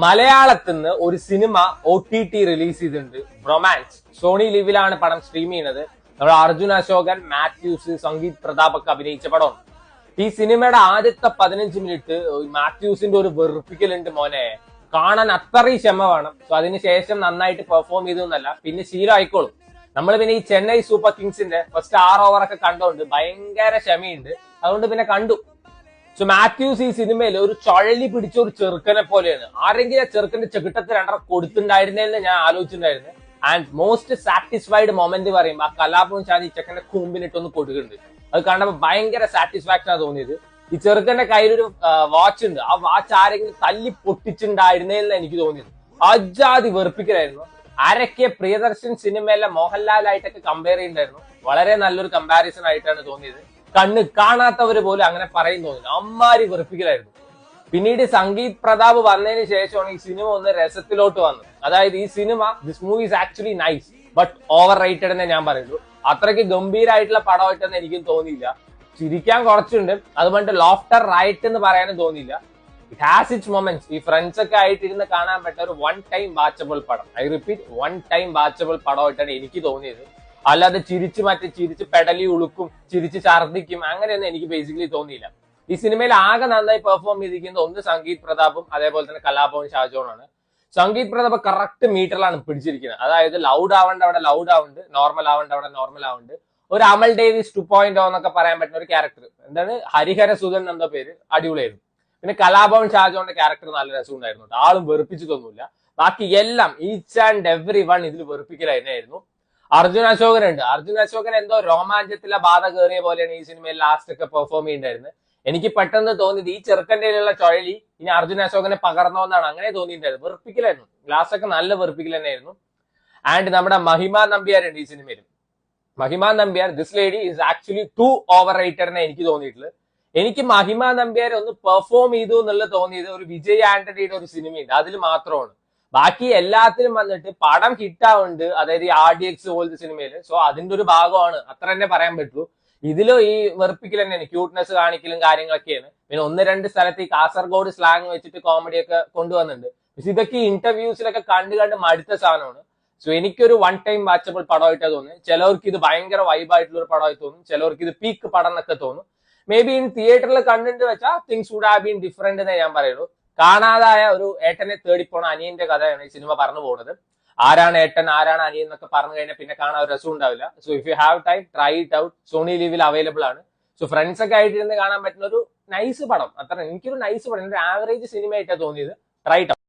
മലയാളത്തിൽ നിന്ന് ഒരു സിനിമ OTT റിലീസ് ചെയ്തിട്ടുണ്ട്. റൊമാൻസ്. സോണി ലിവിലാണ് പടം സ്ട്രീം ചെയ്യുന്നത്. നമ്മുടെ അർജുൻ അശോകൻ, മാത്യൂസ്, സംഗീത് പ്രതാപ് ഒക്കെ അഭിനയിച്ച പടമാണ്. ഈ സിനിമയുടെ ആദ്യത്തെ 15 മിനിറ്റ് മാത്യൂസിന്റെ ഒരു വെറുപ്പിക്കലുണ്ട് മോനെ. കാണാൻ അത്രയും ക്ഷമ വേണം. സോ അതിനുശേഷം നന്നായിട്ട് പെർഫോം ചെയ്തൊന്നല്ല, പിന്നെ ശീലം ആയിക്കോളും. നമ്മൾ പിന്നെ ഈ ചെന്നൈ സൂപ്പർ കിങ്സിന്റെ ഫസ്റ്റ് 6 ഓവറൊക്കെ കണ്ടോണ്ട് ഭയങ്കര ക്ഷമയുണ്ട്. അതുകൊണ്ട് പിന്നെ കണ്ടു. സോ മാത്യൂസ് ഈ സിനിമയിൽ ഒരു ചുഴലി പിടിച്ച ഒരു ചെറുക്കനെ പോലെയാണ്. ആരെങ്കിലും ആ ചെറുക്കന്റെ ചെകിട്ടത്തിൽ 2 കൊടുത്തിട്ടുണ്ടായിരുന്നേന്ന് ഞാൻ ആലോചിച്ചിട്ടുണ്ടായിരുന്നു. ആൻഡ് മോസ്റ്റ് സാറ്റിസ്ഫൈഡ് മൊമെന്റ് പറയുമ്പോൾ ആ കലാപവും ഷാജി ചെക്കന്റെ കൂമ്പിലിട്ടൊന്ന് കൊടുക്കുന്നുണ്ട്. അത് കണ്ടപ്പോൾ ഭയങ്കര സാറ്റിസ്ഫാക്ഷനാണ് തോന്നിയത്. ഈ ചെറുക്കന്റെ കയ്യിലൊരു വാച്ച് ഉണ്ട്. ആ വാച്ച് ആരെങ്കിലും തല്ലി പൊട്ടിച്ചിട്ടുണ്ടായിരുന്നേന്ന് എനിക്ക് തോന്നിയത്. അജാതി വെറുപ്പിക്കലായിരുന്നു. ആരൊക്കെ പ്രിയദർശൻ സിനിമയിലെ മോഹൻലാലായിട്ടൊക്കെ കമ്പയർ ചെയ്യുന്നുണ്ടായിരുന്നു. വളരെ നല്ലൊരു കമ്പാരിസൺ ആയിട്ടാണ് തോന്നിയത്. കണ്ണ് കാണാത്തവര് പോലും അങ്ങനെ പറയും തോന്നുന്നു. അമ്മാരി വെറുപ്പിക്കലായിരുന്നു. പിന്നീട് സംഗീത് പ്രതാപ് വന്നതിന് ശേഷമാണ് ഈ സിനിമ ഒന്ന് രസത്തിലോട്ട് വന്നത്. അതായത് ഈ cinema, this movie is actually nice but over rated എന്നേ ഞാൻ പറയുള്ളൂ. അത്രയ്ക്ക് ഗംഭീരമായിട്ടുള്ള പടമായിട്ടെന്ന് എനിക്കും തോന്നിയില്ല. ചിരിക്കാൻ കുറച്ചുണ്ട്, അതുകൊണ്ട് ലോഫ്റ്റർ റൈറ്റ് എന്ന് പറയാനും തോന്നിയില്ല. It has it's moments. ഈ ഫ്രണ്ട്സ് ഒക്കെ ആയിട്ടിരുന്ന് കാണാൻ പറ്റുന്ന ഒരു 1 ടൈം വാച്ചബിൾ പടം. ഐ റിപ്പീറ്റ്, 1 ടൈം വാച്ചബിൾ പടമായിട്ടാണ് എനിക്ക് തോന്നിയത്. അല്ലാതെ ചിരിച്ച് പെടലി ഉളുക്കും, ചിരിച്ച് ഛർദ്ദിക്കും, അങ്ങനെയൊന്നും എനിക്ക് ബേസിക്കലി തോന്നിയില്ല. ഈ സിനിമയിൽ ആകെ നന്നായി പെർഫോം ചെയ്തിരിക്കുന്നത് ഒന്ന് സംഗീത് പ്രതാപും അതേപോലെ തന്നെ കലാഭവൻ ഷാജോണാണ്. സംഗീത് പ്രതാപ് കറക്റ്റ് മീറ്ററിലാണ് പിടിച്ചിരിക്കുന്നത്. അതായത് ലൗഡ് ആവേണ്ട അവിടെ ലൗഡ് ആവുന്നുണ്ട്, നോർമൽ ആവേണ്ട അവിടെ നോർമൽ ആവുന്നുണ്ട്. ഒരു അമൽ ഡേവിസ് 2.0 എന്നൊക്കെ പറയാൻ പറ്റുന്ന ഒരു ക്യാരക്ടർ. എന്താണ്, ഹരിഹര സുധൻ എന്ന പേര്, അടിപൊളിയായിരുന്നു. പിന്നെ കലാഭവൻ ഷാജോന്റെ ക്യാരക്ടർ നല്ല രസമുണ്ടായിരുന്നു. ആളും വെറുപ്പിച്ചു തോന്നില്ല. ബാക്കി എല്ലാം ഈച്ച് ആൻഡ് എവറി വൺ ഇതിൽ വെറുപ്പിക്കലായിരുന്നു. അർജുൻ അശോകനുണ്ട്. അർജുൻ അശോകൻ എന്തോ രോമാഞ്ചത്തിലെ ബാധ കയറിയ പോലെയാണ് ഈ സിനിമയിൽ ലാസ്റ്റ് ഒക്കെ പെർഫോം ചെയ്യുന്നുണ്ടായിരുന്നത്. എനിക്ക് പെട്ടെന്ന് തോന്നിയത് ഈ ചെറുക്കൻ്റെ ചുഴലി ഇനി അർജുൻ അശോകനെ പകർന്നോന്നാണ്. അങ്ങനെ തോന്നിയിട്ടുണ്ടായിരുന്നു. വെറുപ്പിക്കലായിരുന്നു. ലാസ്റ്റ് ഒക്കെ നല്ല വെറുപ്പിക്കൽ തന്നെയായിരുന്നു. ആൻഡ് നമ്മുടെ മഹിമ നമ്പ്യാരുണ്ട് ഈ സിനിമയിൽ. Mahima Nambiar, this lady is actually too overrated എന്ന് എനിക്ക് തോന്നിയിട്ടുള്ളത്. എനിക്ക് മഹിമ നമ്പ്യാർ ഒന്ന് പെർഫോം ചെയ്തു എന്നുള്ളത് തോന്നിയത് ഒരു വിജയ് ആന്റണിയുടെ ഒരു സിനിമയുണ്ട്, അതിൽ മാത്രമാണ്. ബാക്കി എല്ലാത്തിലും വന്നിട്ട് പടം ഹിറ്റാവുന്നുണ്ട്. അതായത് ഈ RDX പോലത്തെ സിനിമയില്. സോ അതിന്റെ ഒരു ഭാഗമാണ്, അത്ര തന്നെ പറയാൻ പറ്റുള്ളൂ. ഇതിലും ഈ വെറുപ്പിക്കൽ തന്നെയാണ്, ക്യൂട്ട്നെസ് കാണിക്കലും കാര്യങ്ങളൊക്കെയാണ്. പിന്നെ 1-2 സ്ഥലത്ത് ഈ കാസർഗോഡ് സ്ലാങ് വെച്ചിട്ട് കോമഡി ഒക്കെ കൊണ്ടുവന്നിട്ടുണ്ട്. പക്ഷെ ഇതൊക്കെ ഈ ഇന്റർവ്യൂസിലൊക്കെ കണ്ട് മടുത്ത സാധനമാണ്. സോ എനിക്കൊരു 1 ടൈം വാച്ചബിൾ പടമായിട്ടാണ് തോന്നുന്നത്. ചിലവർക്ക് ഇത് ഭയങ്കര വൈബായിട്ടുള്ള ഒരു പടമായി തോന്നും, ചിലവർക്ക് ഇത് പീക്ക് പടം എന്നൊക്കെ തോന്നും. മേ ബി ഇൻ തിയേറ്ററിൽ കണ്ടിട്ട് വെച്ചാൽ things would have been different എന്നേ ഞാൻ പറയുള്ളൂ. കാണാതായ ഒരു ഏട്ടനെ തേടിപ്പോണ അനിയന്റെ കഥയാണ് ഈ സിനിമ പറഞ്ഞു പോകുന്നത്. ആരാണ് ഏട്ടൻ, ആരാണ് അനിയൻ എന്നൊക്കെ പറഞ്ഞു കഴിഞ്ഞാൽ പിന്നെ കാണാൻ ഒരു രസം ഉണ്ടാവില്ല. So if you have time, try it out. Sony ലിവിൽ അവൈലബിൾ ആണ്. സോ ഫ്രണ്ട്സ് ഒക്കെ ആയിട്ടിരുന്ന് കാണാൻ പറ്റുന്ന ഒരു നൈസ് പടം. അത്ര എനിക്കൊരു നൈസ് പടം, ഒരു ആവറേജ് സിനിമ ആയിട്ടാണ് തോന്നിയത്. Try it out.